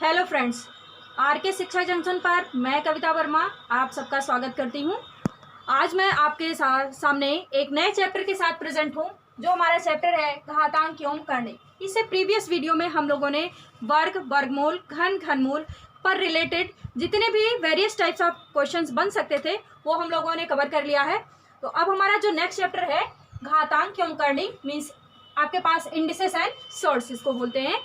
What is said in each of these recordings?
Hello friends, are के शिक्षा junction पर मैं कविता वर्मा आप सबका स्वागत करती हूँ। आज मैं आपके सामने एक नए चैप्टर के साथ प्रेजेंट हूँ, जो हमारा चैप्टर है घातांक एवं करणी। इससे प्रीवियस वीडियो में हम लोगों ने वर्ग, वर्गमूल, घन, घनमूल पर रिलेटेड जितने भी वेरियस टाइप्स ऑफ क्वेश्चंस बन सकते थे वो हम लोगों ने कवर कर लिया है। तो अब हमारा जो नेक्स्ट चैप्टर है घातांक एवं करणी, मीन्स आपके पास इंडिसेस एंड सोर्स इसको बोलते हैं।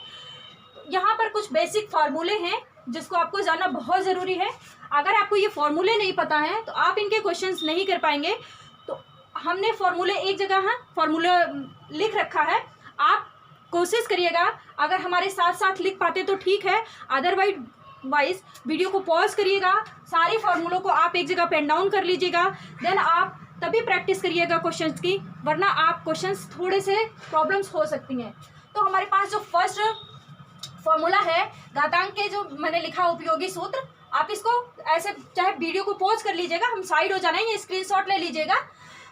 यहाँ पर कुछ बेसिक फार्मूले हैं जिसको आपको जानना बहुत ज़रूरी है। अगर आपको ये फार्मूले नहीं पता है तो आप इनके क्वेश्चंस नहीं कर पाएंगे। तो हमने फार्मूले एक जगह फार्मूला लिख रखा है, आप कोशिश करिएगा। अगर हमारे साथ साथ लिख पाते तो ठीक है, अदरवाइज वीडियो को पॉज करिएगा, सारे फार्मूलों को आप एक जगह पेन डाउन कर लीजिएगा, देन आप तभी प्रैक्टिस करिएगा क्वेश्चंस की, वरना आप क्वेश्चंस थोड़े से प्रॉब्लम्स हो सकती हैं। तो हमारे पास जो फर्स्ट फॉर्मूला है घातांक के, जो मैंने लिखा उपयोगी सूत्र, आप इसको ऐसे चाहे वीडियो को पॉज कर लीजिएगा, हम साइड हो जाना है, ये स्क्रीनशॉट ले लीजिएगा,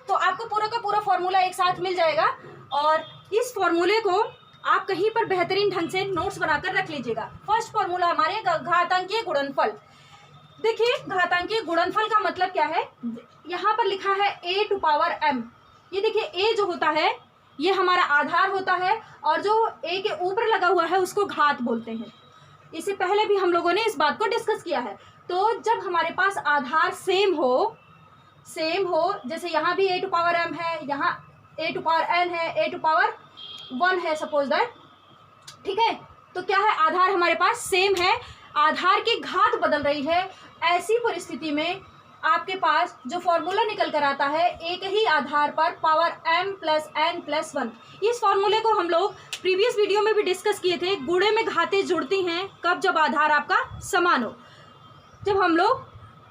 तो आपको पूरा का पूरा फॉर्मूला एक साथ मिल जाएगा। और इस फॉर्मूले को आप कहीं पर बेहतरीन ढंग से नोट्स बनाकर रख लीजिएगा। फर्स्ट फॉर्मूला हमारे घातांकीय गुणनफल। देखिए घातांकीय गुणनफल का मतलब क्या है, यहाँ पर लिखा है a टू पावर m। ये देखिए a जो होता है ये हमारा आधार होता है, और जो a के ऊपर लगा हुआ है उसको घात बोलते हैं। इससे पहले भी हम लोगों ने इस बात को डिस्कस किया है। तो जब हमारे पास आधार सेम हो, जैसे यहाँ भी a टू पावर m है, यहाँ a टू पावर n है, a टू पावर 1 है सपोज दैट, ठीक है। तो क्या है, आधार हमारे पास सेम है, आधार की घात बदल रही है। ऐसी परिस्थिति में आपके पास जो फॉर्मूला निकल कर आता है एक ही आधार पर power m plus n plus 1। इस फॉर्मूले को हम लोग प्रीवियस वीडियो में भी डिस्कस किए थे। गुणे में घातें जुड़ती हैं कब, जब आधार आपका समान हो। जब हम लोग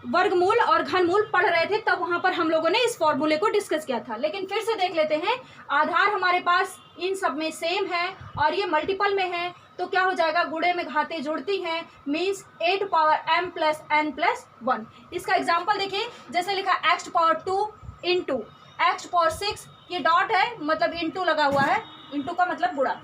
वर्गमूल और घनमूल पढ़ रहे थे तब वहां पर हम लोगों ने इस फॉर्मूले को डिस्कस किया था। लेकिन फिर से देख लेते हैं, आधार हमारे पास इन सब में सेम है और ये मल्टीपल में है, तो क्या हो जाएगा, गुणे में घातें जुड़ती हैं, means a to power m plus n plus 1। इसका एग्जाम्पल देखिए, जैसे लिखा x to power 2 into x to power 6, ये डॉट है मतलब इंटू लगा हुआ है, इंटू का मतलब गुणा,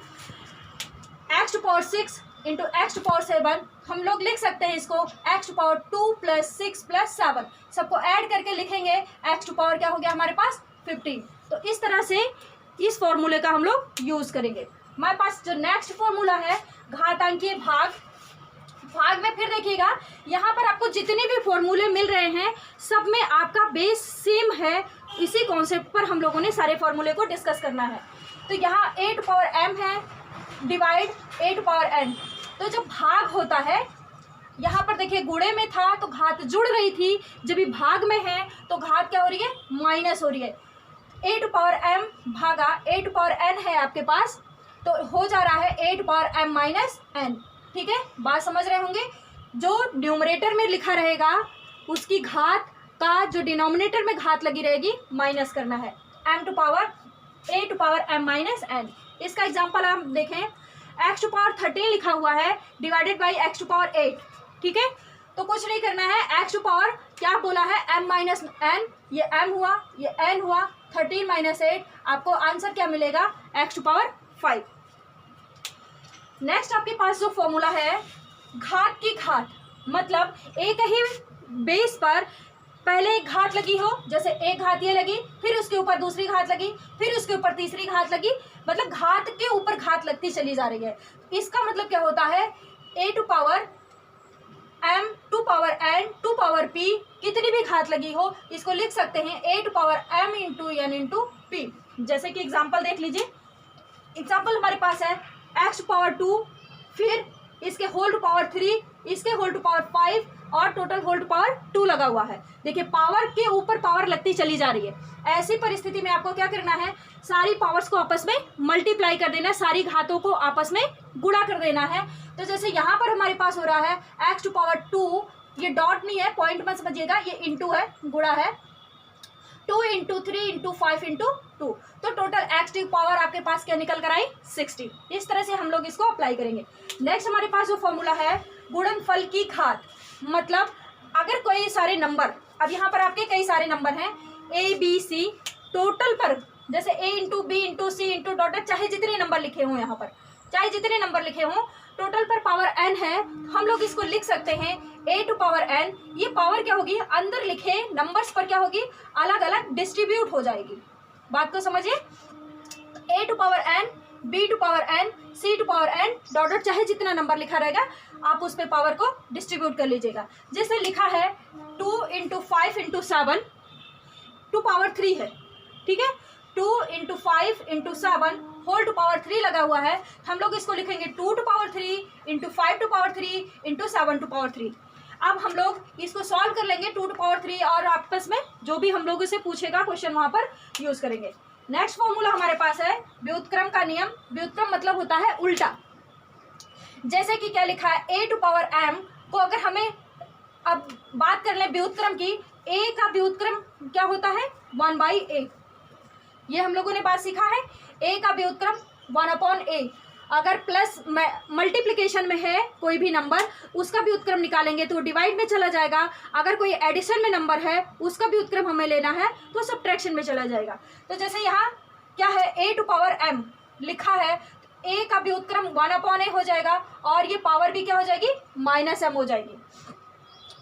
x to power 6 into x to power 7। हम लोग लिख सकते हैं इसको x to power 2 plus 6 plus 7, सबको ऐड करके लिखेंगे, x टू पावर क्या हो गया हमारे पास 15। तो इस तरह से इस फॉर्मूले का हम लोग यूज करेंगे। हमारे पास जो नेक्स्ट फॉर्मूला है घातांकीय भाग में फिर देखिएगा, यहाँ पर आपको जितने भी फॉर्मूले मिल रहे हैं सब में आपका बेस सेम है। इसी कॉन्सेप्ट पर हम लोगों ने सारे फॉर्मूले को डिस्कस करना है। तो यहाँ a टू पावर m है divide a to power n। तो जब भाग होता है, यहाँ पर देखिए गुणे में था तो घात जुड़ रही थी, जब भी भाग में है तो घात क्या हो रही है, माइनस हो रही है। a टू पावर m भागा a टू पावर n है आपके पास, तो हो जा रहा है a to power m minus n। ठीक है, बात समझ रहे होंगे। जो न्यूमरेटर में लिखा रहेगा उसकी घात का जो डिनोमिनेटर में घात लगी रहेगी माइनस करना है, m to power a to power m minus n। इसका एग्जांपल आप देखें, x टू पावर 13 लिखा हुआ है divided by x to power 8। ठीक है, तो कुछ नहीं करना है, x टू पावर क्या बोला है m माइनस n, ये m हुआ ये n हुआ, 13 माइनस 8, आपको आंसर क्या मिलेगा, x टू पावर 5। नेक्स्ट आपके पास जो फॉर्मूला है घात की घात, मतलब एक ही बेस पर पहले एक घात लगी हो, जैसे एक घात ये लगी, फिर उसके ऊपर दूसरी घात लगी, फिर उसके ऊपर तीसरी घात लगी, मतलब घात के ऊपर घात लगती चली जा रही है। इसका मतलब क्या होता है, a to power m to power n to power p, कितनी भी घात लगी हो इसको लिख सकते हैं a to power m into n into p। जैसे कि एग्जाम्पल देख लीजिए, एग्जाम्पल हमारे पास है x टू पावर 2, फिर इसके होल टू पावर 3, इसके होल टू पावर 5 और टोटल होल टू पावर 2 लगा हुआ है। देखिए पावर के ऊपर पावर लगती चली जा रही है। ऐसी परिस्थिति में आपको क्या करना है, सारी पावर्स को आपस में मल्टीप्लाई कर देना है, सारी घातों को आपस में गुणा कर देना है। तो जैसे यहाँ पर हमारे पास हो रहा है x टू पावर 2, ये डॉट नहीं है, पॉइंट मत समझिएगा, ये इंटू है, गुणा है, 2 इंटू 3 इंटू 5 इंटू 2, तो टोटल x की पावर आपके पास क्या निकल कर आई, 60। इस तरह से हम लोग इसको अप्लाई करेंगे। नेक्स्ट हमारे पास जो फॉर्मूला है गुणनफल की घात, मतलब अगर कोई सारे नंबर, अब यहाँ पर आपके कई सारे नंबर हैं a b c, टोटल पर जैसे a into b into c into dot, चाहे जितने नंबर लिखे हों, यहाँ पर चाहे जितने नंबर लिखे हों, टोटल पर पावर n है, हम लोग इसको लिख सकते हैं a टू पावर n। ये पावर क्या होगी, अंदर लिखे नंबर्स पर क्या होगी, अलग अलग डिस्ट्रीब्यूट हो जाएगी। बात को समझिए, a to power n, b to power n, c to power n dot dot, चाहे जितना नंबर लिखा रहेगा आप उस पे पावर को डिस्ट्रीब्यूट कर लीजिएगा। जैसे लिखा है 2 इंटू 5 इंटू 7 टू पावर 3 है, ठीक है। 2 into 5 into 7 whole to power 3 लगा हुआ है, हम लोग इसको लिखेंगे 2 to power 3 into 5 to power 3 into 7 to power 3। अब हम लोग इसको सॉल्व कर लेंगे 2 टू पावर 3 और आपस में जो भी हम लोग इसे पूछेगा क्वेश्चन वहां पर यूज करेंगे। नेक्स्ट फॉर्मूला हमारे पास है व्युत्क्रम का नियम। व्युत्क्रम मतलब होता है उल्टा। जैसे कि क्या लिखा है, a टू पावर m को अगर हमें अब बात कर लें व्युत्क्रम की, a का व्युत्क्रम क्या होता है 1/a। ये हम लोगों ने बात सीखा है, a का व्युत्क्रम 1/a। अगर प्लस मल्टीप्लिकेशन में है कोई भी नंबर, उसका व्युत्क्रम निकालेंगे तो डिवाइड में चला जाएगा। अगर कोई एडिशन में नंबर है उसका व्युत्क्रम हमें लेना है तो सब्ट्रैक्शन में चला जाएगा। तो जैसे यहाँ क्या है, a टू पावर m लिखा है, a का व्युत्क्रम 1/a हो जाएगा और ये पावर भी क्या हो जाएगी, -m हो जाएगी।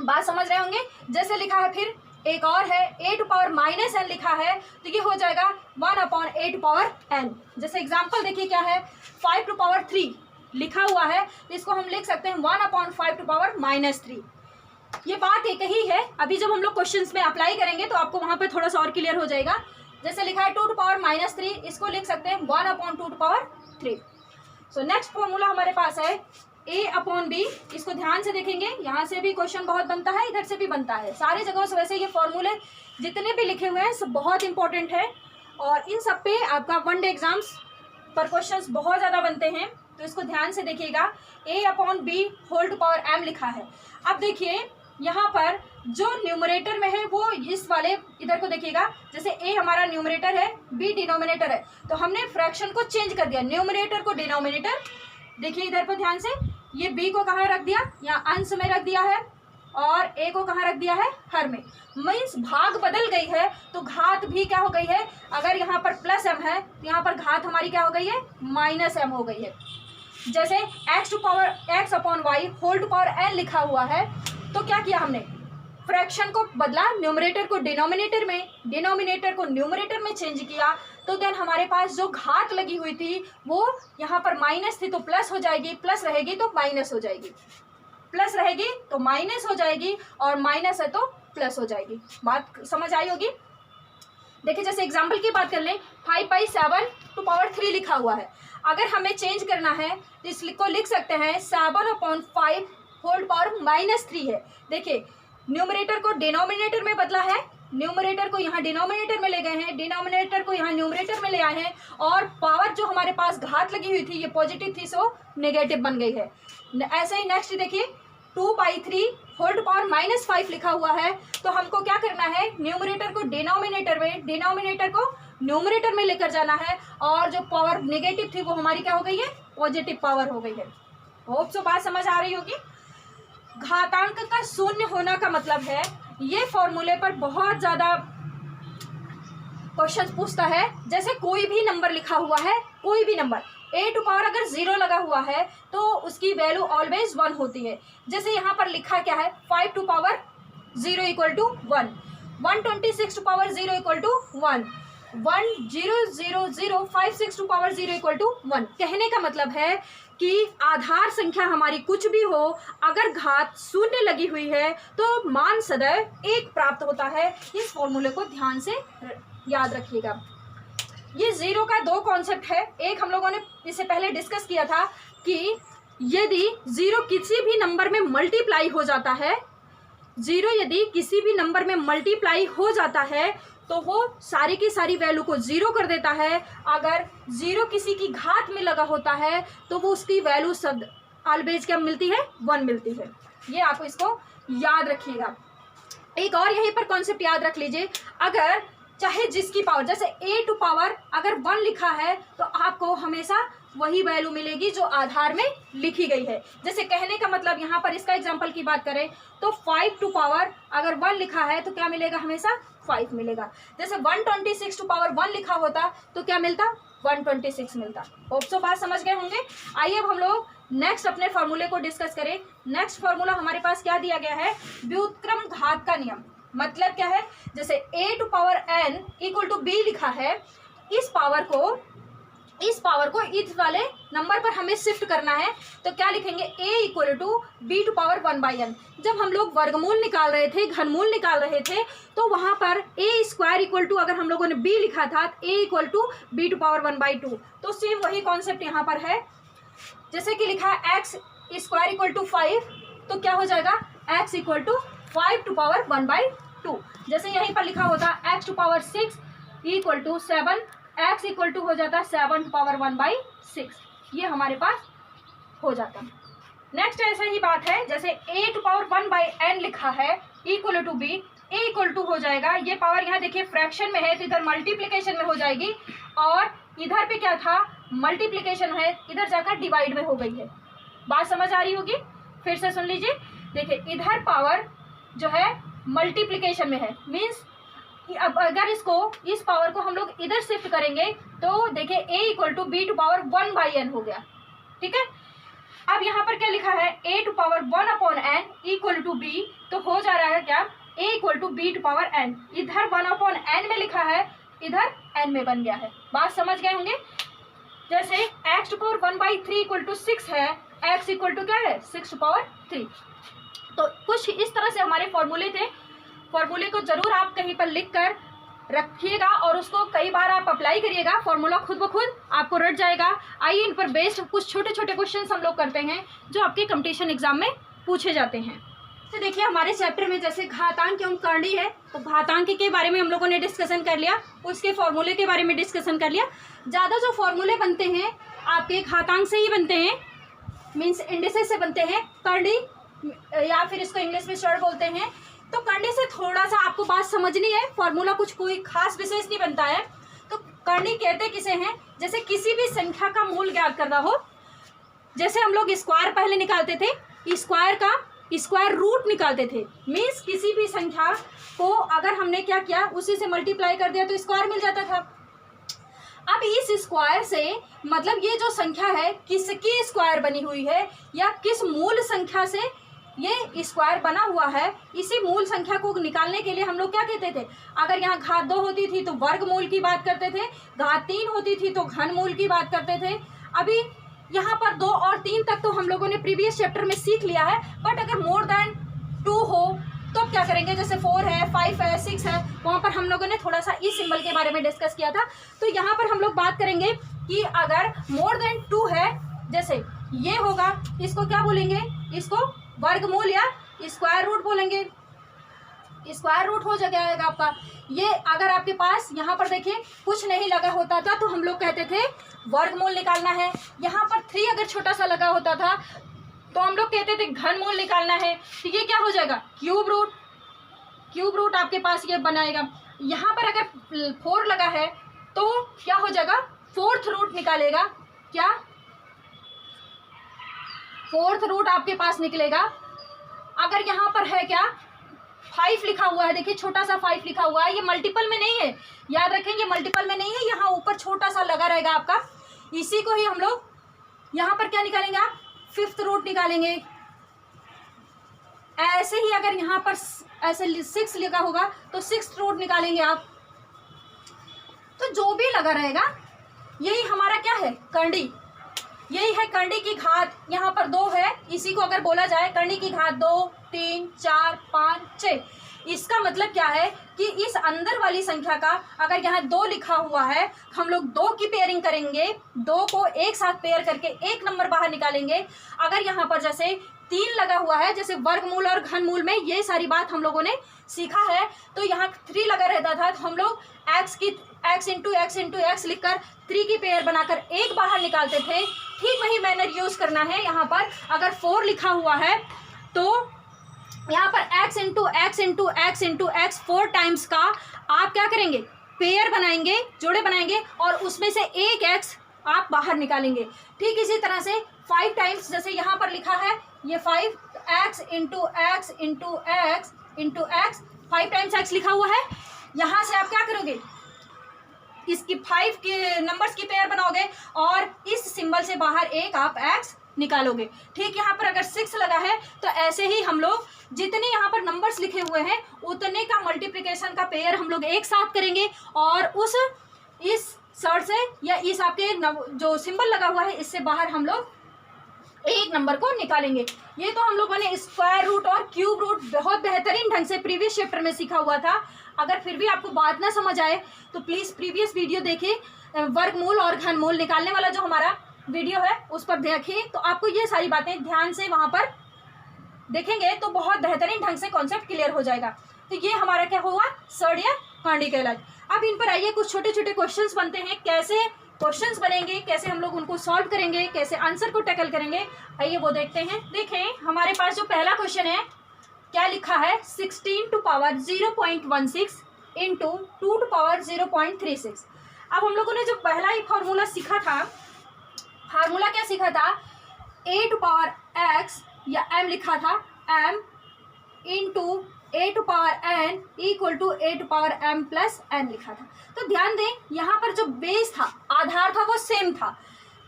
बात समझ रहे होंगे। जैसे लिखा है फिर एक और है a टू पावर -n लिखा है, तो ये हो जाएगा 1/a टू पावर n। जैसे एग्जांपल देखिए क्या है, 5 टू पावर 3 लिखा हुआ है, तो इसको हम लिख सकते हैं 1/5 टू पावर -3। ये बात एक ही है, अभी जब हम लोग क्वेश्चंस में अप्लाई करेंगे तो आपको वहां पे थोड़ा सा और क्लियर हो जाएगा। जैसे लिखा है 2 टू पावर -3, इसको लिख सकते हैं 1/2 to power 3। So next formula हमारे पास है a/b। इसको ध्यान से देखेंगे, यहाँ से भी क्वेश्चन बहुत बनता है, इधर से भी बनता है, सारी जगहों से। वैसे ये फॉर्मूले जितने भी लिखे हुए हैं सब बहुत इंपॉर्टेंट है और इन सब पे आपका वन डे एग्जाम्स पर क्वेश्चंस बहुत ज़्यादा बनते हैं, तो इसको ध्यान से देखिएगा। a/b whole to power m लिखा है। अब देखिए यहाँ पर जो न्यूमरेटर में है वो इस वाले इधर को देखिएगा, जैसे a हमारा न्यूमरेटर है, b डिनोमिनेटर है, तो हमने फ्रैक्शन को चेंज कर दिया, न्यूमरेटर को डिनोमिनेटर। देखिए इधर पर ध्यान से, ये b को कहाँ रख दिया, यहाँ अंश में रख दिया है, और a को कहाँ रख दिया है, हर में। मीन्स भाग बदल गई है तो घात भी क्या हो गई है, अगर यहाँ पर +m है तो यहाँ पर घात हमारी क्या हो गई है, -m हो गई है। जैसे x to power x/y whole to power n लिखा हुआ है, तो क्या किया हमने, फ्रैक्शन को बदला, न्यूमरेटर को डिनोमिनेटर में, डिनोमिनेटर को न्यूमरेटर में चेंज किया, तो देन हमारे पास जो घात लगी हुई थी वो यहाँ पर माइनस थी तो प्लस हो जाएगी, प्लस रहेगी तो माइनस हो जाएगी, प्लस रहेगी तो माइनस हो जाएगी, और माइनस है तो प्लस हो जाएगी। बात समझ आई होगी। देखिए जैसे एग्जाम्पल की बात कर लें, 5/7 टू पावर 3 लिखा हुआ है, अगर हमें चेंज करना है तो इसको लिख सकते हैं 7/5 होल पावर -3 है। देखिए न्यूमरेटर को डिनोमिनेटर में बदला है, न्यूमरेटर को यहाँ डिनोमिनेटर में ले गए हैं, डिनोमिनेटर को यहाँ न्यूमरेटर में ले आए हैं, और पावर जो हमारे पास घात लगी हुई थी ये पॉजिटिव थी सो नेगेटिव बन गई है। ऐसे ही नेक्स्ट देखिए 2/3 होल टू पावर -5 लिखा हुआ है, तो हमको क्या करना है, न्यूमरेटर को डिनोमिनेटर में, डिनोमिनेटर को न्यूमरेटर में लेकर जाना है, और जो पावर नेगेटिव थी वो हमारी क्या हो गई है, पॉजिटिव पावर हो गई है। होप सो बात समझ आ रही होगी। घातांक का शून्य होना का मतलब है, ये फॉर्मूले पर बहुत ज्यादा क्वेश्चन पूछता है। जैसे कोई भी नंबर लिखा हुआ है, कोई भी नंबर a टू पावर अगर 0 लगा हुआ है तो उसकी वैल्यू ऑलवेज 1 होती है। जैसे यहाँ पर लिखा क्या है, 5 to power 0 equal to 1, 126 to power 0 equal to 1, 100056 to power 0 equal to 1। कहने का मतलब है कि आधार संख्या हमारी कुछ भी हो, अगर घात शून्य लगी हुई है तो मान सदैव 1 प्राप्त होता है। इस फॉर्मूले को ध्यान से याद रखिएगा। ये 0 का 2 कॉन्सेप्ट है। एक हम लोगों ने इससे पहले डिस्कस किया था कि यदि 0 किसी भी नंबर में मल्टीप्लाई हो जाता है, 0 यदि किसी भी नंबर में मल्टीप्लाई हो जाता है तो वो सारी की सारी वैल्यू को 0 कर देता है। अगर 0 किसी की घात में लगा होता है तो वो उसकी वैल्यू सब ऑलवेज क्या मिलती है, 1 मिलती है। ये आपको इसको याद रखिएगा। एक और यहीं पर कॉन्सेप्ट याद रख लीजिए, अगर चाहे जिसकी पावर, जैसे a टू पावर अगर 1 लिखा है तो आपको हमेशा वही वैल्यू मिलेगी जो आधार में लिखी गई है। जैसे कहने का मतलब यहाँ पर इसका एग्जांपल की बात करें तो 5 टू पावर अगर 1 लिखा है तो क्या मिलेगा, हमेशा 5 मिलेगा। जैसे 126 टू पावर 1 लिखा होता तो क्या मिलता, 126 मिलता। होप सो बात समझ गए होंगे। आइए अब हम लोग नेक्स्ट अपने फॉर्मूले को डिस्कस करें। नेक्स्ट फॉर्मूला हमारे पास क्या दिया गया है, व्युत्क्रम घात का नियम। मतलब क्या है, जैसे a to power n equal to b लिखा है, इस पावर को इस वाले नंबर पर हमें शिफ्ट करना है, तो क्या लिखेंगे, a equal to b to power 1/n। जब हम लोग वर्गमूल निकाल रहे थे, घनमूल निकाल रहे थे, तो वहां पर a स्क्वायर इक्वल टू, अगर हम लोगों ने b लिखा था, a equal to b to power 1/2। तो सेम वही कॉन्सेप्ट यहाँ पर है। जैसे कि लिखा है x स्क्वायर इक्वल टू 5, तो क्या हो जाएगा, x equal to 5 to power 1/2। जैसे यहीं पर लिखा होता x to power 6 equal to 7, x equal to हो जाता 7 टू पावर 1/6। ये हमारे पास हो जाता। नेक्स्ट ऐसा ही बात है, जैसे a टू पावर 1/n लिखा है equal to b, a equal to हो जाएगा, ये पावर यहाँ देखिए फ्रैक्शन में है तो इधर मल्टीप्लीकेशन में हो जाएगी, और इधर पे क्या था, मल्टीप्लीकेशन है, इधर जाकर डिवाइड में हो गई है। बात समझ आ रही होगी, फिर से सुन लीजिए। देखिए इधर पावर जो है मल्टीप्लीकेशन में है, मीन्स अब अगर इस पावर को हम लोग इधर शिफ्ट करेंगे तो देखिए a equal to b to power 1/n हो गया। ठीक है, अब यहाँ पर क्या लिखा है, a to power 1/n equal to b, तो हो जा रहा है क्या, a equal to b to power n। इधर 1/n में लिखा है, इधर n में बन गया है। बात समझ गए होंगे। जैसे x to power 1/3 equal to 6 है, x इक्वल टू क्या है, 6 टू पावर 3। तो कुछ इस तरह से हमारे फॉर्मूले थे। फॉर्मूले को जरूर आप कहीं पर लिख कर रखिएगा और उसको कई बार आप अप्लाई करिएगा, फॉर्मूला खुद ब खुद आपको रट जाएगा। आइए इन पर बेस्ड कुछ छोटे छोटे क्वेश्चंस हम लोग करते हैं जो आपके कंपटीशन एग्जाम में पूछे जाते हैं। तो देखिए हमारे चैप्टर में जैसे घातांक एवं करणी है, तो घातांक के बारे में हम लोगों ने डिस्कशन कर लिया, उसके फॉर्मूले के बारे में डिस्कशन कर लिया। ज़्यादा जो फॉर्मूले बनते हैं आपके घातांक से ही बनते हैं, मीन्स इंडिसेस से बनते हैं। करणी या फिर इसको इंग्लिश में शॉर्ट बोलते हैं। तो करणी से थोड़ा सा आपको बात समझनी है, फॉर्मूला कुछ कोई खास विशेष नहीं बनता है। तो करणी कहते किसे हैं, जैसे किसी भी संख्या का मूल ज्ञात करना हो। जैसे हम लोग स्क्वायर पहले निकालते थे, स्क्वायर का स्क्वायर रूट निकालते थे, मीन्स किसी भी संख्या को अगर हमने क्या किया, उसी से मल्टीप्लाई कर दिया तो स्क्वायर मिल जाता था। अब इस स्क्वायर से मतलब ये जो संख्या है किसकी स्क्वायर बनी हुई है या किस मूल संख्या से ये स्क्वायर बना हुआ है, इसी मूल संख्या को निकालने के लिए हम लोग क्या कहते थे, अगर यहाँ घात 2 होती थी तो वर्गमूल की बात करते थे, घात 3 होती थी तो घनमूल की बात करते थे। अभी यहाँ पर 2 और 3 तक तो हम लोगों ने प्रीवियस चैप्टर में सीख लिया है, बट अगर मोर देन 2 हो तो क्या करेंगे, जैसे 4 है, 5 है, 6 है, वहाँ पर हम लोगों ने थोड़ा सा इस सिंबल के बारे में डिस्कस किया था। तो यहाँ पर हम लोग बात करेंगे कि अगर मोर देन 2 है, जैसे ये होगा, इसको क्या बोलेंगे, इसको वर्गमूल या स्क्वायर रूट बोलेंगे। स्क्वायर रूट हो जाएगा आपका। ये अगर आपके पास यहाँ पर देखिए कुछ नहीं लगा होता था तो हम लोग कहते थे वर्गमूल निकालना है। यहाँ पर 3 अगर छोटा सा लगा होता था तो हम लोग कहते थे घनमूल निकालना है। तो ये क्या हो जाएगा, क्यूब रूट। क्यूब रूट आपके पास ये बनाएगा। यहाँ पर अगर 4 लगा है तो क्या हो जाएगा, फोर्थ रूट निकालेगा। क्या, फोर्थ रूट आपके पास निकलेगा। अगर यहाँ पर है क्या, 5 लिखा हुआ है, देखिए छोटा सा 5 लिखा हुआ है, ये मल्टीपल में नहीं है, याद रखेंगे मल्टीपल में नहीं है, यहाँ ऊपर छोटा सा लगा रहेगा आपका। इसी को ही हम लोग यहाँ पर क्या निकालेंगे, आप 5th रूट निकालेंगे। ऐसे ही अगर यहाँ पर ऐसे 6 लिखा होगा तो 6th रूट निकालेंगे आप। तो जो भी लगा रहेगा यही हमारा क्या है, करणी। यही है करणी की घात। यहाँ पर 2 है, इसी को अगर बोला जाए करणी की घात 2, 3, 4, 5, 6। इसका मतलब क्या है कि इस अंदर वाली संख्या का अगर यहाँ 2 लिखा हुआ है, हम लोग 2 की पेयरिंग करेंगे, 2 को एक साथ पेयर करके एक नंबर बाहर निकालेंगे। अगर यहाँ पर जैसे 3 लगा हुआ है, जैसे वर्गमूल और घनमूल में ये सारी बात हम लोगों ने सीखा है, तो यहाँ 3 लगा रहता था तो हम लोग x इंटू x लिखकर 3 की पेयर बनाकर एक बाहर निकालते थे। ठीक वही मैनर यूज करना है। यहाँ पर अगर 4 लिखा हुआ है तो यहाँ पर x इंटू x 4 टाइम्स का आप क्या करेंगे, पेयर बनाएंगे, जोड़े बनाएंगे और उसमें से एक x आप बाहर निकालेंगे। ठीक इसी तरह से 5 टाइम्स, जैसे यहाँ पर लिखा है ये 5x into x 5 times x लिखा हुआ है। यहाँ से आप क्या करोगे, इसकी 5 के नंबर्स की पेयर बनाओगे और इस सिंबल से बाहर एक आप x निकालोगे। ठीक, यहाँ पर अगर 6 लगा है तो ऐसे ही हम लोग जितने यहाँ पर नंबर्स लिखे हुए हैं उतने का मल्टीप्लिकेशन का पेयर हम लोग एक साथ करेंगे और इस सर्च से या इस आपके जो सिंबल लगा हुआ है इससे बाहर हम लोग एक नंबर को निकालेंगे। ये तो हम लोगों ने स्क्वायर रूट और क्यूब रूट बहुत बेहतरीन ढंग से प्रीवियस चैप्टर में सीखा हुआ था। अगर फिर भी आपको बात ना समझ आए तो प्लीज़ प्रीवियस वीडियो देखिए, वर्गमूल और घनमूल निकालने वाला जो हमारा वीडियो है उस पर देखिए, तो आपको ये सारी बातें ध्यान से वहाँ पर देखेंगे तो बहुत बेहतरीन ढंग से कॉन्सेप्ट क्लियर हो जाएगा। तो ये हमारा क्या हुआ, सड़ या कांडी का इलाज। अब इन पर आइए, कुछ छोटे छोटे क्वेश्चंस बनते हैं, कैसे क्वेश्चंस बनेंगे, कैसे हम लोग उनको सॉल्व करेंगे, कैसे आंसर को टैकल करेंगे, आइए वो देखते हैं। देखें हमारे पास जो पहला क्वेश्चन है क्या लिखा है, 16 to power 0.16 into 2 to power 0.36। अब हम लोगों ने जो पहला ही फॉर्मूला सीखा था, फार्मूला क्या सीखा था, a टू पावर x या m लिखा था, m into a to power n equal to a to power m plus n लिखा था। तो ध्यान दें यहाँ पर जो बेस था, आधार था, वो सेम था।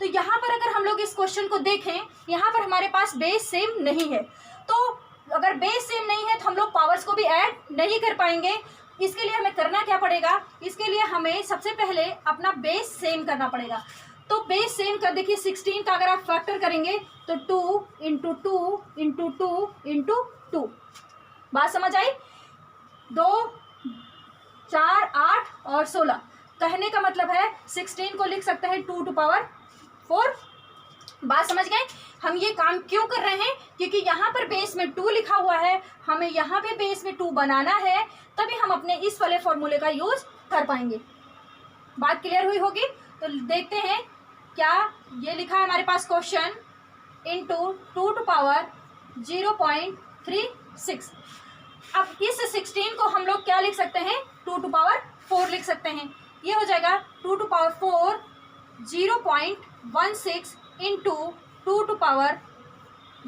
तो यहाँ पर अगर हम लोग इस क्वेश्चन को देखें, यहाँ पर हमारे पास बेस सेम नहीं है, तो अगर बेस सेम नहीं है तो हम लोग पावर्स को भी ऐड नहीं कर पाएंगे। इसके लिए हमें करना क्या पड़ेगा, इसके लिए हमें सबसे पहले अपना बेस सेम करना पड़ेगा। तो बेस सेम कर देखिए, 16 का अगर आप फैक्टर करेंगे तो 2 इंटू 2 इंटू 2 इंटू 2। बात समझ आई, 2 4 8 और 16। कहने का मतलब है 16 को लिख सकते हैं 2 टू पावर 4। बात समझ गए। हम ये काम क्यों कर रहे हैं, क्योंकि यहाँ पर बेस में 2 लिखा हुआ है, हमें यहाँ पे बेस में 2 बनाना है, तभी हम अपने इस वाले फॉर्मूले का यूज कर पाएंगे। बात क्लियर हुई होगी। तो देखते हैं क्या ये लिखा है हमारे पास, क्वेश्चन इंटू 2 टू पावर 0.36। अब इस 16 को हम लोग क्या लिख सकते हैं, 2 टू पावर 4 लिख सकते हैं। ये हो जाएगा 2 to power 4 0.16 into 2 to power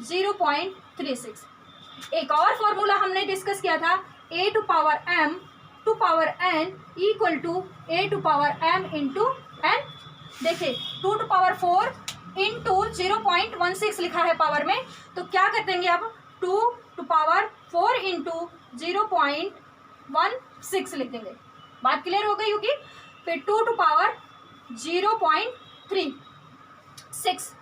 0.36। एक और फॉर्मूला हमने डिस्कस किया था, a to power m to power n equal to a to power m into n। देखिए 2 टू पावर 4 इंटू 0.16 लिखा है पावर में, तो क्या कर देंगे अब, 2 टू पावर 4 इंटू 0.16 लिख देंगे। बात क्लियर हो गई होगी। फिर 2 टू पावर 0.36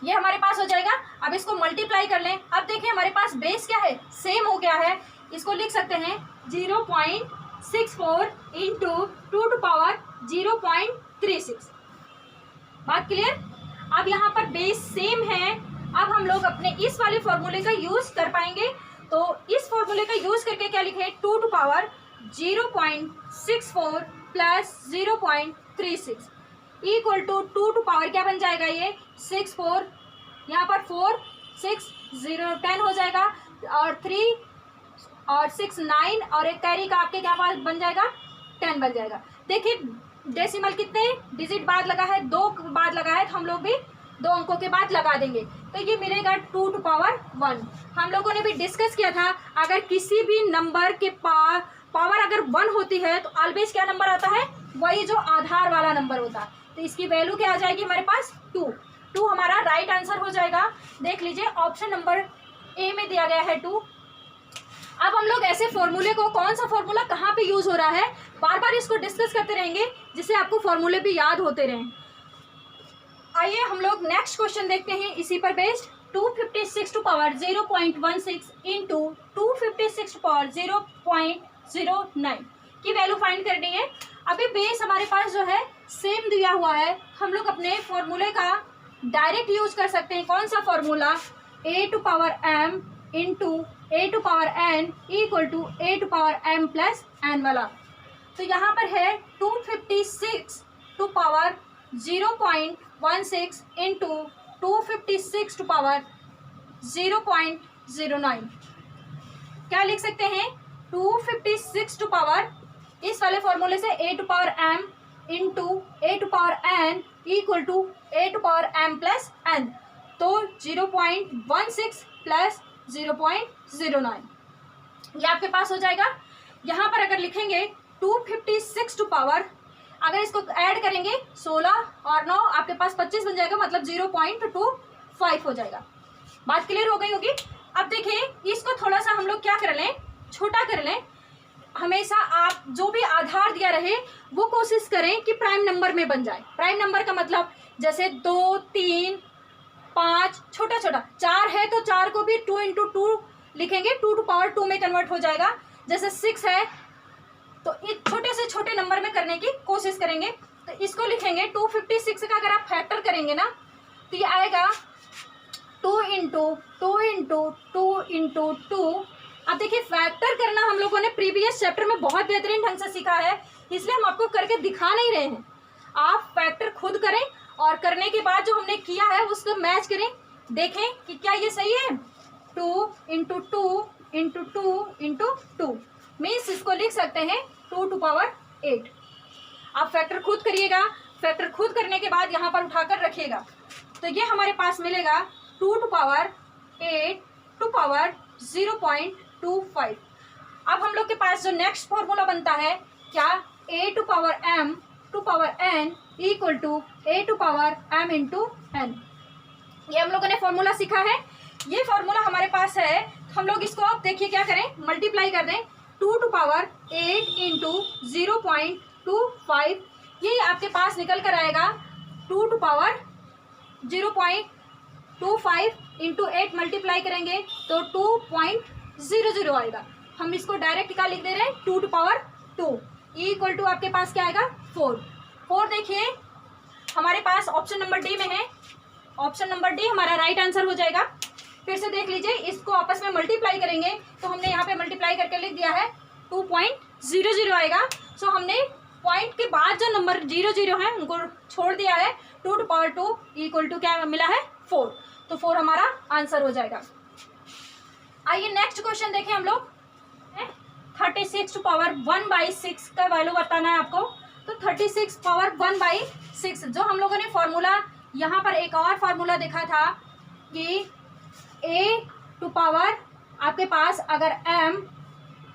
ये हमारे पास हो जाएगा। अब इसको मल्टीप्लाई कर लें। अब देखिए हमारे पास बेस क्या है, सेम हो गया है। इसको लिख सकते हैं 0.64 इंटू 2 टू पावर 0.36। बात क्लियर। अब यहाँ पर बेस सेम है, अब हम लोग अपने इस वाले फॉर्मूले का यूज कर पाएंगे। तो इस फॉर्मूले का यूज करके क्या लिखे, 2 to power 0.64 plus 0.36 equal to 2 to power क्या बन जाएगा, ये 64, यहाँ पर 4 6 0 10 हो जाएगा, और 3 और 6 9, और एक कैरी का आपके क्या बन जाएगा, 10 बन जाएगा। देखिए डेसिमल कितने डिजिट बाद लगा है, 2 बाद लगा है, तो हम लोग भी 2 अंकों के बाद लगा देंगे, तो ये मिलेगा 2 टू पावर 1। हम लोगों ने भी डिस्कस किया था, अगर किसी भी नंबर के पावर अगर 1 होती है तो ऑलवेज क्या नंबर आता है, वही जो आधार वाला नंबर होता है। तो इसकी वैल्यू क्या आ जाएगी हमारे पास, 2 हमारा राइट आंसर हो जाएगा। देख लीजिए ऑप्शन नंबर ए में दिया गया है 2। अब हम लोग ऐसे फॉर्मूले को, कौन सा फॉर्मूला कहाँ पे यूज हो रहा है, बार बार इसको डिस्कस करते रहेंगे जिससे आपको फॉर्मूले भी याद होते रहें। आइए हम लोग नेक्स्ट क्वेश्चन देखते हैं इसी पर based. 256 to power 0.16 into 256 to power 0.09 की वैल्यू फाइंड करनी है। अभी बेस हमारे पास जो है सेम दिया हुआ है, हम लोग अपने फॉर्मूले का डायरेक्ट यूज कर सकते हैं। कौन सा formula, a to power m into a to power n equal to a to power m plus n वाला। तो यहाँ पर है 256 to power 0.16 into 256 to power 0.09। क्या लिख सकते हैं, 256 टू पावर, इस वाले फॉर्मूले से a to power m into a to power n equal to a to power m plus n। तो 0.16 प्लस 0.09 ये आपके पास हो जाएगा। यहाँ पर अगर लिखेंगे 256 टू पावर, अगर इसको ऐड करेंगे 16 और 9 आपके पास 25 बन जाएगा, मतलब 5 हो जाएगा। बात क्लियर हो गई होगी। अब देखिए इसको थोड़ा सा हम लोग क्या कर लें, छोटा कर लें। हमेशा आप जो भी आधार दिया रहे वो कोशिश करें कि प्राइम नंबर में बन जाए। प्राइम नंबर का मतलब जैसे 2, 3, 5, छोटा छोटा 4 है तो 4 को भी 2 × 2 लिखेंगे, 2 टू पावर 2 में कन्वर्ट हो जाएगा। जैसे 6 है तो इस छोटे से छोटे नंबर में करने की कोशिश करेंगे। तो इसको लिखेंगे 256 का अगर आप फैक्टर करेंगे ना तो ये आएगा 2 × 2 × 2 × 2। अब देखिए फैक्टर करना हम लोगों ने प्रीवियस चैप्टर में बहुत बेहतरीन ढंग से सीखा है, इसलिए हम आपको करके दिखा नहीं रहे हैं। आप फैक्टर खुद करें और करने के बाद जो हमने किया है उसको मैच करें, देखें कि क्या ये सही है। 2 × 2 × 2 × 2 मीन्स इसको लिख सकते हैं 2 टू पावर 8। आप फैक्टर खुद करिएगा, फैक्टर खुद करने के बाद यहाँ पर उठाकर रखिएगा तो ये हमारे पास मिलेगा 2 टू पावर 8 टू पावर 0.25। अब हम लोग के पास जो नेक्स्ट फॉर्मूला बनता है क्या, a to power m to power n equal to a to power m × n। ये हम लोगों ने फॉर्मूला सीखा है। ये फॉर्मूला हमारे पास है, हम लोग इसको अब देखिए क्या करें, मल्टीप्लाई कर दें 2 टू पावर 8 × 0.25। ये आपके पास निकल कर आएगा 2 टू पावर 0.25 × 8 मल्टीप्लाई करेंगे तो 2.00 आएगा। हम इसको डायरेक्ट क्या लिख दे रहे हैं, 2 टू पावर 2 इक्वल टू आपके पास क्या आएगा 4। देखिए हमारे पास ऑप्शन नंबर डी में है, ऑप्शन नंबर डी हमारा राइट आंसर हो जाएगा। फिर से देख लीजिए, इसको आपस में मल्टीप्लाई करेंगे तो हमने यहाँ पे मल्टीप्लाई करके लिख दिया है 2.00 आएगा। सो हमने पॉइंट के बाद जो नंबर 00 है उनको छोड़ दिया है। 2 टू पावर 2 इक्वल टू क्या मिला है 4, तो 4 हमारा आंसर हो जाएगा। आइए नेक्स्ट क्वेश्चन देखें हम लोग। 36 टू पावर 1/6 का वैल्यू बताना है आपको। तो 36 पावर 1/6 जो हम लोगों ने फॉर्मूला यहाँ पर एक और फार्मूला देखा था कि a टू पावर आपके पास अगर m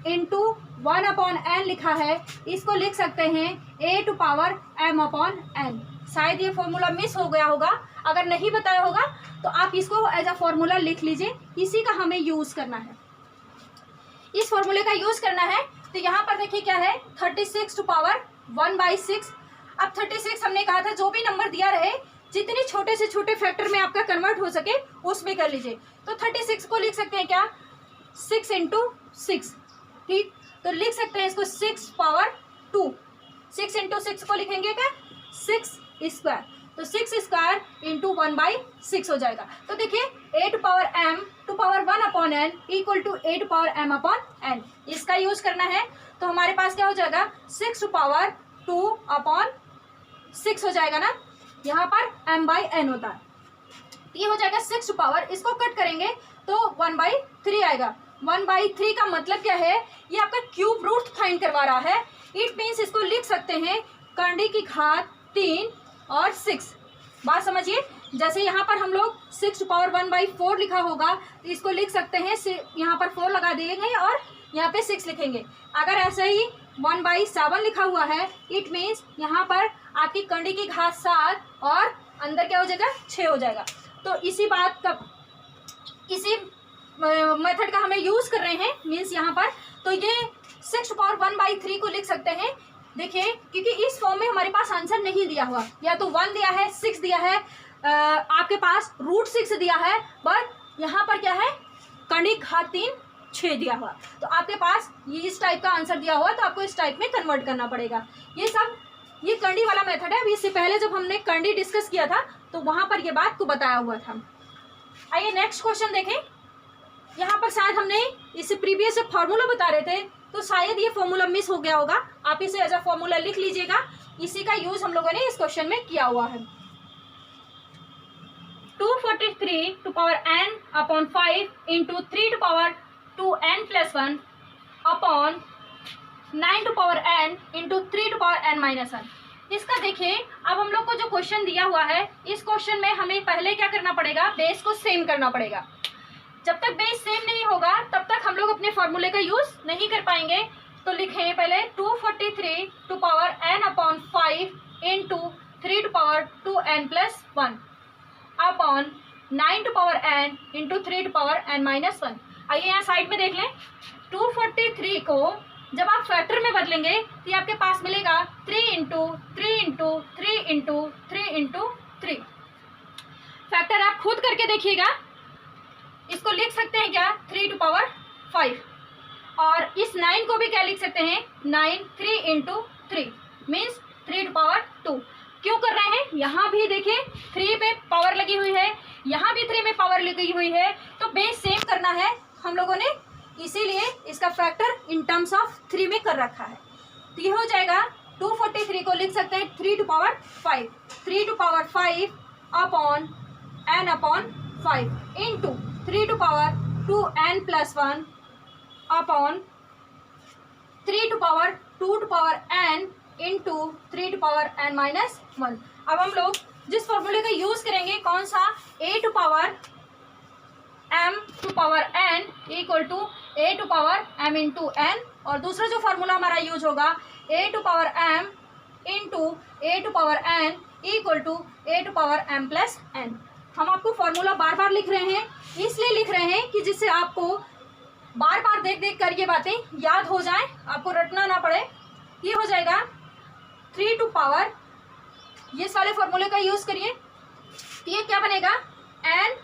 इंटू 1/n लिखा है, इसको लिख सकते हैं a टू पावर m/n। शायद ये फॉर्मूला मिस हो गया होगा, अगर नहीं बताया होगा तो आप इसको एज अ फॉर्मूला लिख लीजिए, इसी का हमें यूज़ करना है, इस फॉर्मूले का यूज़ करना है। तो यहाँ पर देखिए क्या है 36 टू पावर 1/6। अब 36 हमने कहा था जो भी नंबर दिया रहे जितने छोटे से छोटे फैक्टर में आपका कन्वर्ट हो सके उसमें कर लीजिए। तो 36 को लिख सकते हैं क्या 6 × 6, ठीक। तो लिख सकते हैं इसको 6 पावर 2। 6 × 6 को लिखेंगे क्या 6 स्क्वायर, तो 6 स्क्वायर × 1/6 हो जाएगा। तो देखिए a to power m to power 1/n equal to a to power m/n, इसका यूज करना है। तो हमारे पास क्या हो जाएगा 6 टू पावर 2/6 हो जाएगा ना, यहाँ पर m/n होता है, ये हो जाएगा 6 टू पावर, इसको कट करेंगे तो 1/3 आएगा। 1/3 का मतलब क्या है, ये आपका क्यूब रूट फाइंड करवा रहा है। इट मीन्स इसको लिख सकते हैं कंडी की घात 3 और 6। बात समझिए, जैसे यहाँ पर हम लोग 6 टू पावर 1/4 लिखा होगा तो इसको लिख सकते हैं, यहाँ पर 4 लगा देंगे और यहाँ पे 6 लिखेंगे। अगर ऐसे ही 1/7 लिखा हुआ है, इट मीन्स यहाँ पर आपकी कंडी की घात 7 और अंदर क्या हो जाएगा 6 हो जाएगा। तो इसी बात का, इसी मेथड का हमें यूज़ कर रहे हैं, मीन्स यहाँ पर तो ये 6 टू पावर 1/3 को लिख सकते हैं। देखिए क्योंकि इस फॉर्म में हमारे पास आंसर नहीं दिया हुआ, या तो 1 दिया है 6 दिया है, आपके पास √6 दिया है, बट यहाँ पर क्या है कंडी घात 3 6 दिया हुआ, तो आपके पास ये इस टाइप का आंसर दिया हुआ, तो आपको इस टाइप में कन्वर्ट करना पड़ेगा। ये सब ये कंडी वाला मेथड है। अभी इससे पहले जब हमने कंडी डिस्कस किया था तो वहाँ पर ये बात को बताया हुआ था। आइए नेक्स्ट क्वेश्चन देखें। यहाँ पर शायद हमने इससे प्रीवियस जब फार्मूला बता रहे थे तो शायद ये फॉर्मूला मिस हो गया होगा, आप इसे एज अ फॉर्मूला लिख लीजिएगा, इसी का यूज हम लोगों ने इस क्वेश्चन में किया हुआ है। 243 to power n/5 into 3 to power 2n+1 upon 9 to power n into 3 to power n-1। इसका देखिए, अब हम लोग को जो क्वेश्चन दिया हुआ है, इस क्वेश्चन में हमें पहले क्या करना पड़ेगा, बेस को सेम करना पड़ेगा। जब तक बेस सेम नहीं होगा तब तक हम लोग अपने फॉर्मूले का यूज नहीं कर पाएंगे। तो लिखें पहले 243 to power n/5 into 3 to power 2n+1 upon 9 to power n into 3 to power n minus 1। आइए यहाँ साइड में देख लें, 243 को जब आप फैक्टर में बदलेंगे तो ये आपके पास मिलेगा 3 into 3 into 3 into 3 into 3। Factor आप खुद करके देखिएगा, इसको लिख सकते हैं क्या 3 टू पावर 5, और इस 9 को भी क्या लिख सकते हैं 9 3 इंटू 3 मीन्स 3 टू पावर 2। क्यों कर रहे हैं, यहाँ भी देखिए 3 पे पावर लगी हुई है, यहाँ भी 3 में पावर लगी हुई है, तो बेस सेम करना है हम लोगों ने, इसीलिए इसका फैक्टर इन टर्म्स ऑफ 3 में कर रखा है। तो ये हो जाएगा 243 को लिख सकते हैं 3 to power 5, 3 to power 5 upon n upon 5 into 3 to power 2n plus 1 upon 3 to power 2 to power n into 3 to power n minus 1। अब हम लोग जिस फॉर्मूले का यूज करेंगे कौन सा, a to power m to power n equal to a to power m into n, और दूसरा जो फॉर्मूला हमारा यूज होगा a to power m into a to power n equal to a to power m plus n। हम आपको formula bar बार लिख रहे हैं, इसलिए लिख रहे हैं कि जिससे आपको बार बार देख देख कर ये बातें याद हो जाएं, आपको रटना ना पड़े। ये हो जाएगा 3 टू पावर, ये सारे फॉर्मूले का यूज करिए, ये क्या बनेगा n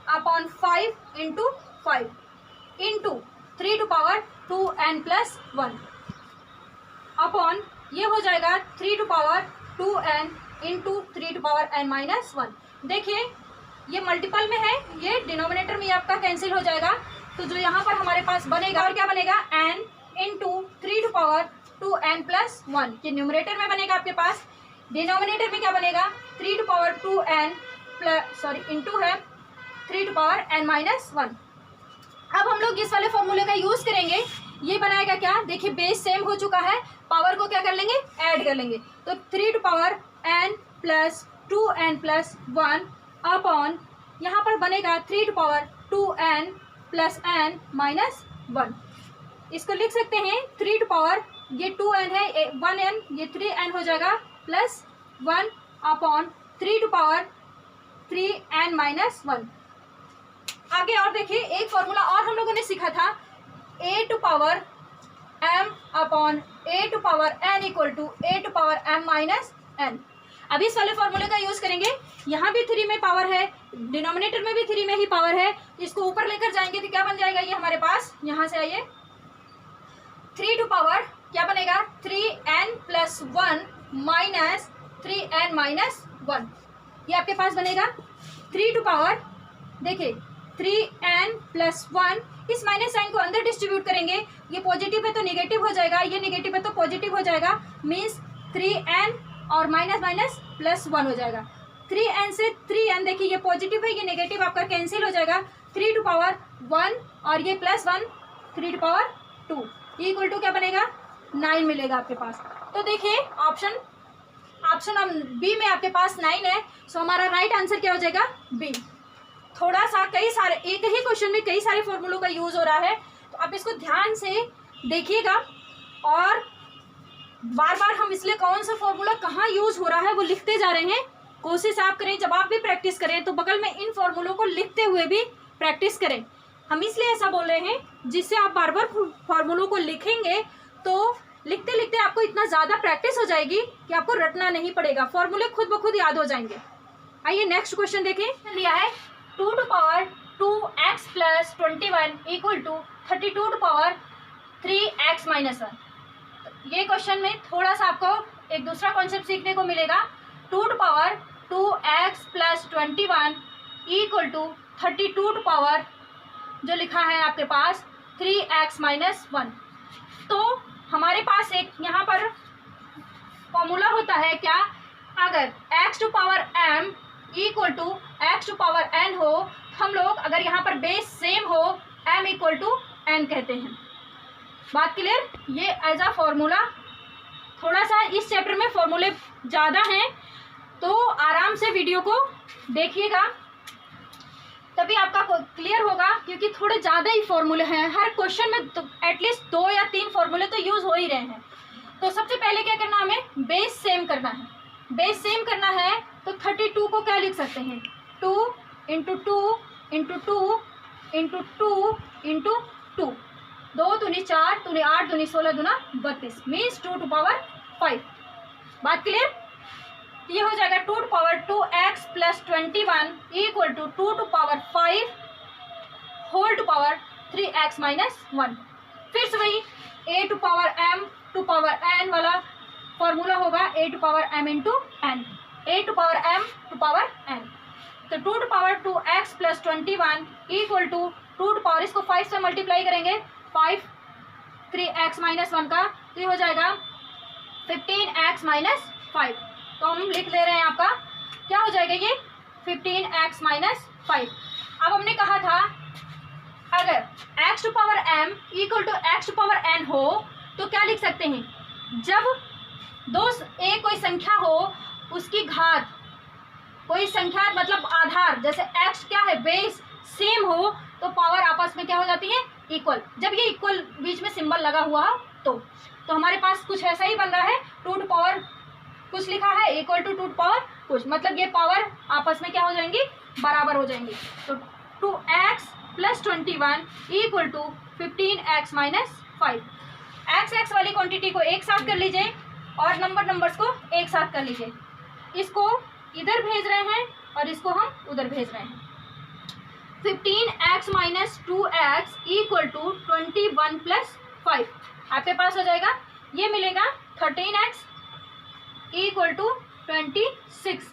upon 5 into 5 into 3 to power 2n plus 1 upon ये हो जाएगा 3 to power 2n into 3 to power n minus 1। देखिए ये मल्टीपल में है, ये डिनोमिनेटर में आपका कैंसिल हो जाएगा, तो जो यहाँ पर हमारे पास बनेगा और क्या बनेगा n into 3 to power 2n plus 1, ये न्यूमरेटर में बनेगा आपके पास। डिनोमिनेटर में क्या बनेगा 3 to power 2n plus into है 3 टू पावर n माइनस 1। अब हम लोग इस वाले फॉर्मूले का यूज करेंगे, ये बनाएगा क्या, देखिए बेस सेम हो चुका है, पावर को क्या कर लेंगे ऐड कर लेंगे, तो 3 to power n plus 2n plus 1 upon यहाँ पर बनेगा 3 to power 2n plus n minus 1। इसको लिख सकते हैं 3 टू पावर, ये 2n है 1n, ये 3n हो जाएगा plus 1 upon 3 to power 3n minus 1। आगे और देखिए एक फॉर्मूला और हम लोगों ने सीखा था, a to power m upon a to power n equal to a to power m minus n। अभी इस वाले फॉर्मूले का यूज करेंगे, यहाँ भी 3 में पावर है, डिनोमिनेटर में भी 3 में ही पावर है, इसको ऊपर लेकर जाएंगे तो क्या बन जाएगा ये हमारे पास, यहाँ से आइए 3 टू पावर क्या बनेगा 3n plus 1 minus 3n minus 1, ये आपके पास बनेगा 3 टू पावर, देखिए 3n प्लस 1, इस माइनस साइन को अंदर डिस्ट्रीब्यूट करेंगे, ये पॉजिटिव है तो नेगेटिव हो जाएगा, ये नेगेटिव है तो पॉजिटिव हो जाएगा, मीन्स 3n और माइनस माइनस प्लस 1 हो जाएगा। 3n से 3n, देखिए ये पॉजिटिव है ये नेगेटिव आपका कैंसिल हो जाएगा, 3 टू पावर 1 और ये plus 1 3 to power 2 equal to क्या बनेगा 9 मिलेगा आपके पास। तो देखिए ऑप्शन बी में आपके पास 9 है, सो हमारा राइट आंसर क्या हो जाएगा बी। थोड़ा सा कई सारे एक ही क्वेश्चन में कई सारे फॉर्मूलों का यूज हो रहा है, तो आप इसको ध्यान से देखिएगा और बार बार हम इसलिए कौन सा फॉर्मूला कहाँ यूज हो रहा है वो लिखते जा रहे हैं। कोशिश आप करें जब आप भी प्रैक्टिस करें तो बगल में इन फॉर्मूलों को लिखते हुए भी प्रैक्टिस करें। हम इसलिए ऐसा बोल रहे हैं जिससे आप बार बार फॉर्मूलों को लिखेंगे तो लिखते लिखते आपको इतना ज़्यादा प्रैक्टिस हो जाएगी कि आपको रटना नहीं पड़ेगा, फॉर्मूले खुद ब खुद याद हो जाएंगे। आइए नेक्स्ट क्वेश्चन देखें। दिया है 2 to power 2x plus 21 equal to 32 to power 3x minus 1। ये क्वेश्चन में थोड़ा सा आपको एक दूसरा कॉन्सेप्ट सीखने को मिलेगा। 2 to power 2x plus 21 equal to 32 to power जो लिखा है आपके पास 3x माइनस 1। तो हमारे पास एक यहाँ पर फॉर्मूला होता है क्या, अगर x to power m equal to x to power n हो, हम लोग अगर यहाँ पर बेस सेम हो m इक्वल टू n कहते हैं। बात क्लियर। ये एज अ फॉर्मूला, थोड़ा सा इस चैप्टर में फॉर्मूले ज़्यादा हैं तो आराम से वीडियो को देखिएगा तभी आपका क्लियर होगा, क्योंकि थोड़े ज़्यादा ही फॉर्मूले हैं। हर क्वेश्चन में तो एटलीस्ट 2 या 3 फॉर्मूले तो यूज़ हो ही रहे हैं। तो सबसे पहले क्या करना, हमें बेस सेम करना है। बेस सेम करना है तो 32 को क्या लिख सकते हैं 2 इंटू 2 इंटू 2 इंटू 2 इंटू 2, 2 दूनी 4 दूनी 8 दूनी 16 दूना 32 मीन्स 2 टू पावर 5। बात क्लियर? ये हो जाएगा 2 to power 2x plus 21 equal to 2 to power 5 whole to power 3x minus 1। फिर से वही a to power m to power n वाला फॉर्मूला होगा a to power m into n, a to power m to power n। तो 2 to power 2x plus 21 equal to 2 to power, इसको 5 से multiply करेंगे 5 3x minus 1 का, तो ये हो जाएगा 15x माइनस 5। तो हम लिख ले रहे हैं आपका क्या हो जाएगा ये 15x माइनस 5। अब हमने कहा था अगर x to power m equal to x to power n हो तो क्या लिख सकते हैं, जब एक कोई संख्या हो उसकी घात, कोई संख्या मतलब आधार, जैसे x क्या है बेस सेम हो तो पावर आपस में क्या हो जाती है इक्वल। जब ये इक्वल बीच में सिंबल लगा हुआ तो हमारे पास कुछ ऐसा ही बन रहा है 2 टू पावर कुछ लिखा है इक्वल टू 2 टू पावर कुछ, मतलब ये पावर आपस में क्या हो जाएंगी बराबर हो जाएंगी। तो 2x plus 21 equal to 15x minus 5। x वाली क्वांटिटी को एक साथ कर लीजिए और नंबर्स को एक साथ कर लीजिए। इसको इधर भेज रहे हैं और इसको हम उधर भेज रहे हैं। 15x minus 2x equal to 21 plus 5 आपके पास हो जाएगा, ये मिलेगा 13x इक्वल टू 26।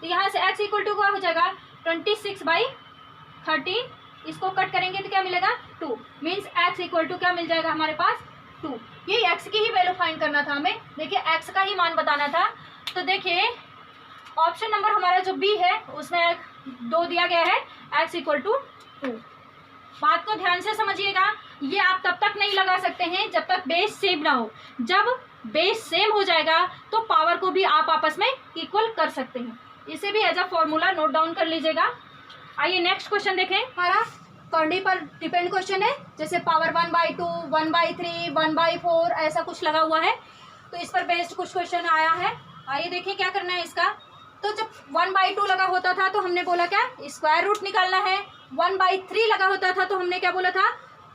तो यहाँ से x इक्वल टू क्या हो जाएगा 26 बाई 13, इसको कट करेंगे तो क्या मिलेगा 2, मीन्स x इक्वल टू क्या मिल जाएगा हमारे पास 2। ये x की ही वैल्यू फाइंड करना था हमें, देखिए x का ही मान बताना था। तो देखिए ऑप्शन नंबर हमारा जो बी है उसमें 2 दिया गया है, x इक्वल टू 2। बात को ध्यान से समझिएगा, ये आप तब तक नहीं लगा सकते हैं जब तक बेस सेम ना हो। जब बेस सेम हो जाएगा तो पावर को भी आप आपस में इक्वल कर सकते हैं। इसे भी as a formula note down कर लीजिएगा। आइए नेक्स्ट क्वेश्चन देखें। हमारा क्वांटिटी पर डिपेंड क्वेश्चन है, जैसे पावर 1/2 1/3 1/4 ऐसा कुछ लगा हुआ है, तो इस पर बेस्ड कुछ क्वेश्चन आया है। आइए देखिए क्या करना है इसका। तो जब 1/2 लगा होता था तो हमने बोला क्या स्क्वायर रूट निकालना है, 1/3 लगा होता था तो हमने क्या बोला था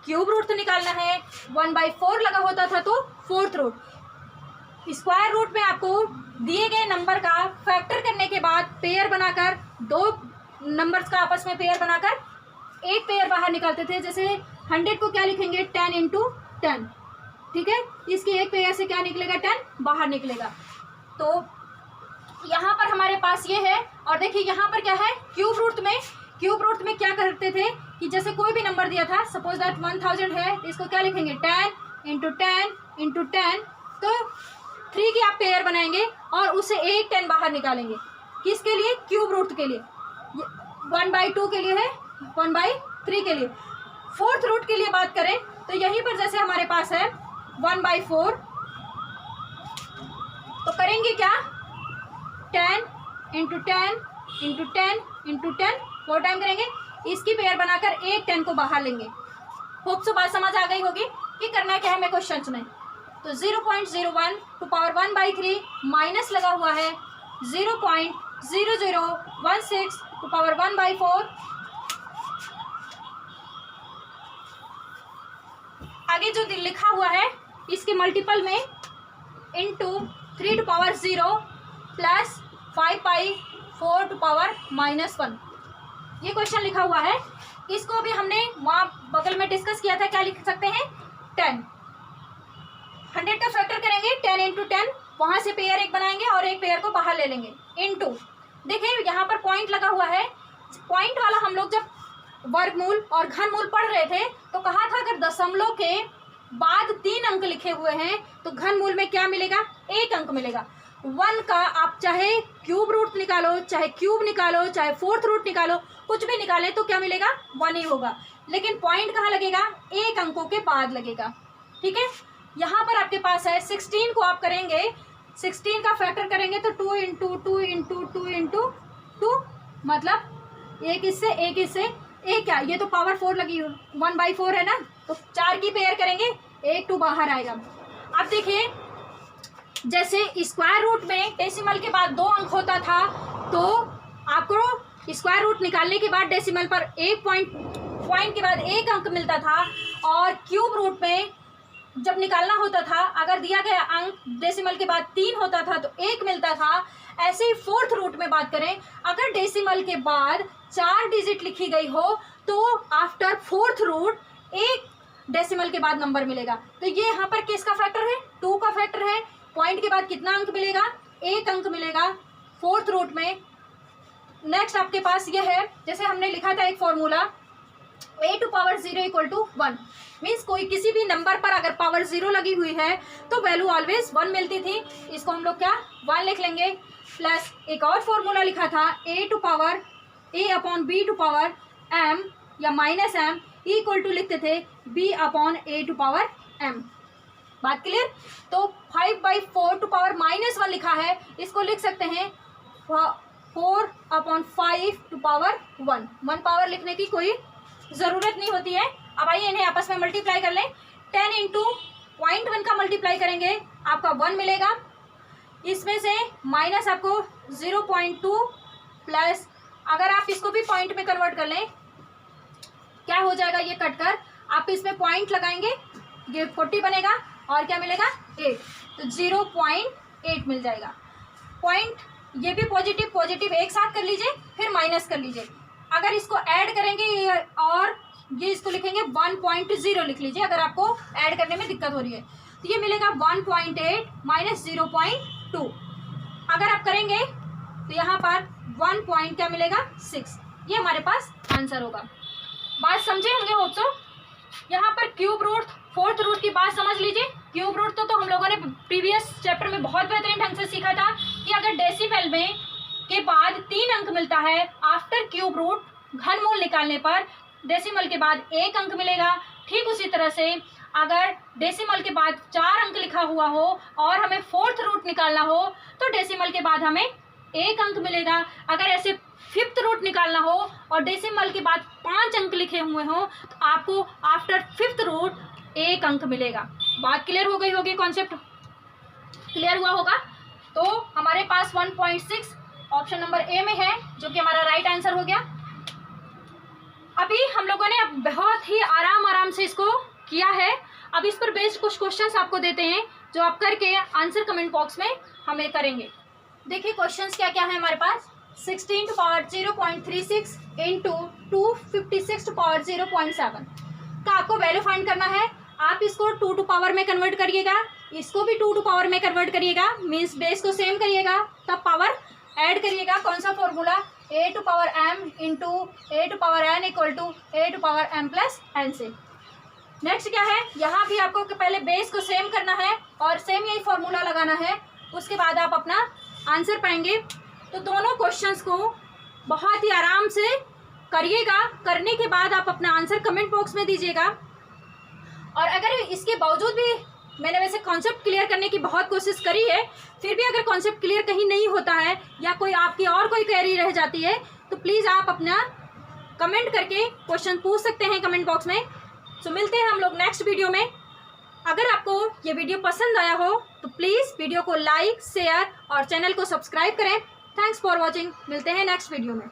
क्यूब रूट निकालना है, 1/4 लगा होता था तो फोर्थ रूट। स्क्वायर रूट में आपको दिए गए नंबर का फैक्टर करने के बाद पेयर बनाकर, 2 नंबर्स का आपस में पेयर बनाकर एक पेयर बाहर निकालते थे। जैसे 100 को क्या लिखेंगे 10 इंटू 10, ठीक है, इसके एक पेयर से क्या निकलेगा 10 बाहर निकलेगा। तो यहाँ पर हमारे पास ये है, और देखिए यहाँ पर क्या है क्यूब रूट में क्या करते थे कि जैसे कोई भी नंबर दिया था, सपोज दैट 1000 है, इसको क्या लिखेंगे 10 इंटू 10 इंटू 10, तो 3 की आप पेयर बनाएंगे और उससे एक 10 बाहर निकालेंगे। किसके लिए क्यूब रूट के लिए, 1/2 के लिए है, 1/3 के लिए। फोर्थ रूट के लिए बात करें तो यहीं पर जैसे हमारे पास है 1/4, तो करेंगे क्या 10 इंटू 10 इंटू 10 इंटू 10 4 टाइम करेंगे, इसकी पेयर बनाकर एक 10 को बाहर लेंगे। होप सो बात समझ आ गई होगी कि करना क्या है हमें क्वेश्चन में। तो 0.01 टू पावर 1/3 माइनस लगा हुआ है 0.0016 टू पावर 1/4। आगे जो लिखा हुआ है इसके मल्टीपल में into 3 to power 0 plus 5/4 to power -1, ये क्वेश्चन लिखा हुआ है। इसको भी हमने वहाँ बगल में डिस्कस किया था, क्या लिख सकते हैं 10। 100 का फैक्टर करेंगे 10 इंटू 10, वहाँ से पेयर एक बनाएंगे और एक पेयर को बाहर ले लेंगे इंटू, देखिए यहाँ पर पॉइंट लगा हुआ है। पॉइंट वाला हम लोग जब वर्गमूल और घनमूल पढ़ रहे थे तो कहा था अगर दशमलव के बाद 3 अंक लिखे हुए हैं तो घनमूल में क्या मिलेगा 1 अंक मिलेगा। 1 का आप चाहे क्यूब रूट निकालो, चाहे क्यूब निकालो, चाहे फोर्थ रूट निकालो, कुछ भी निकाले तो क्या मिलेगा 1 ही होगा। लेकिन पॉइंट कहाँ लगेगा 1 अंकों के बाद लगेगा, ठीक है। यहाँ पर आपके पास है 16 को आप करेंगे, 16 का फैक्टर करेंगे तो 2 इंटू 2 इंटू 2 इंटू 2, मतलब एक इससे एक क्या, ये तो पावर 4 लगी 1/4 है ना, तो 4 की पेयर करेंगे, एक 2 बाहर आएगा। अब देखिए जैसे स्क्वायर रूट में डेसिमल के बाद 2 अंक होता था तो आपको स्क्वायर रूट निकालने के बाद डेसिमल पर एक पॉइंट के बाद एक अंक मिलता था, और क्यूब रूट में जब निकालना होता था अगर दिया गया अंक डेसिमल के बाद 3 होता था तो 1 मिलता था। ऐसे ही फोर्थ रूट में बात करें, अगर डेसिमल के बाद 4 डिजिट लिखी गई हो तो आफ्टर फोर्थ रूट एक डेसिमल के बाद नंबर मिलेगा। तो ये यहाँ पर किसका फैक्टर है? 2 का फैक्टर है। पॉइंट के बाद कितना अंक मिलेगा? 1 अंक मिलेगा फोर्थ रूट में। नेक्स्ट आपके पास ये है, जैसे हमने लिखा था एक फॉर्मूला a⁴ = 1, मीन्स कोई किसी भी नंबर पर अगर पावर 0 लगी हुई है तो वैल्यू ऑलवेज 1 मिलती थी। इसको हम लोग क्या 1 लिख लेंगे। प्लस एक और फॉर्मूला लिखा था a/b⁴m या -m इक्वल टू लिखते थे b/a⁴m। बात क्लियर? तो 5/4 लिखा है, इसको लिख सकते हैं 4/5 1 पावर लिखने की कोई ज़रूरत नहीं होती है। अब आइए इन्हें आपस में मल्टीप्लाई कर लें। 10 × 0.1 का मल्टीप्लाई करेंगे आपका 1 मिलेगा। इसमें से माइनस आपको 0.2 प्लस, अगर आप इसको भी पॉइंट में कन्वर्ट कर लें क्या हो जाएगा, ये कटकर आप इसमें पॉइंट लगाएंगे, ये 40 बनेगा और क्या मिलेगा 8, तो 0.8 मिल जाएगा। पॉइंट ये भी पॉजिटिव एक साथ कर लीजिए, फिर माइनस कर लीजिए। अगर इसको ऐड करेंगे और ये इसको लिखेंगे 1.0 लिख लीजिए अगर आपको ऐड करने में दिक्कत हो रही है, तो ये मिलेगा 1.8 माइनस 0.2। अगर आप करेंगे तो यहाँ पर 1 क्या मिलेगा 6, ये हमारे पास आंसर होगा। बात समझे होंगे होप सो। यहाँ पर क्यूब रूट फोर्थ रूट की बात समझ लीजिए। क्यूब रूट तो हम लोगों ने प्रीवियस चैप्टर में बहुत बेहतरीन ढंग से सीखा था कि अगर डेसिमल में के बाद 3 अंक मिलता है आफ्टर क्यूब रूट घनमूल निकालने पर डेसिमल के बाद 1 अंक मिलेगा। ठीक उसी तरह से अगर डेसिमल के बाद 4 अंक लिखा हुआ हो और हमें फोर्थ रूट निकालना हो तो डेसिमल के बाद हमें 1 अंक मिलेगा। अगर ऐसे फिफ्थ रूट निकालना हो और डेसिमल के बाद 5 अंक लिखे हुए हो तो आपको आफ्टर फिफ्थ रूट 1 अंक मिलेगा। बात क्लियर हो गई होगी, कॉन्सेप्ट क्लियर हुआ होगा। तो हमारे पास 1.6 ऑप्शन नंबर ए में है, जो कि हमारा राइट आंसर हो गया। अभी हम लोगों ने बहुत ही आराम से इसको किया है। अब इस पर बेस्ड कुछ क्वेश्चंस आपको देते हैं जो आप करके आंसर कमेंट बॉक्स में हमें करेंगे। देखिए क्वेश्चंस क्या क्या है हमारे पास। 16⁻0.36 इंटू 256⁻0.7 का आपको वैल्यू फाइंड करना है। आप इसको 2 टू पावर में कन्वर्ट करिएगा, इसको भी 2 टू पावर में कन्वर्ट करिएगा, मीन्स बेस को सेम करिएगा, तब पावर ऐड करिएगा। कौन सा formula? a⁴m into a⁴n equal to a⁴m plus n से। नेक्स्ट क्या है, यहाँ भी आपको पहले बेस को सेम करना है और सेम यही फॉर्मूला लगाना है, उसके बाद आप अपना आंसर पाएंगे। तो दोनों क्वेश्चंस को बहुत ही आराम से करिएगा। करने के बाद आप अपना आंसर कमेंट बॉक्स में दीजिएगा। और अगर इसके बावजूद भी मैंने वैसे कॉन्सेप्ट क्लियर करने की बहुत कोशिश करी है, फिर भी अगर कॉन्सेप्ट क्लियर कहीं नहीं होता है या कोई आपकी और कोई क्वेरी रह जाती है तो प्लीज़ आप अपना कमेंट करके क्वेश्चन पूछ सकते हैं कमेंट बॉक्स में। सो मिलते हैं हम लोग नेक्स्ट वीडियो में। अगर आपको ये वीडियो पसंद आया हो तो प्लीज़ वीडियो को लाइक, शेयर और चैनल को सब्सक्राइब करें। Thanks for watching. मिलते हैं नेक्स्ट वीडियो में।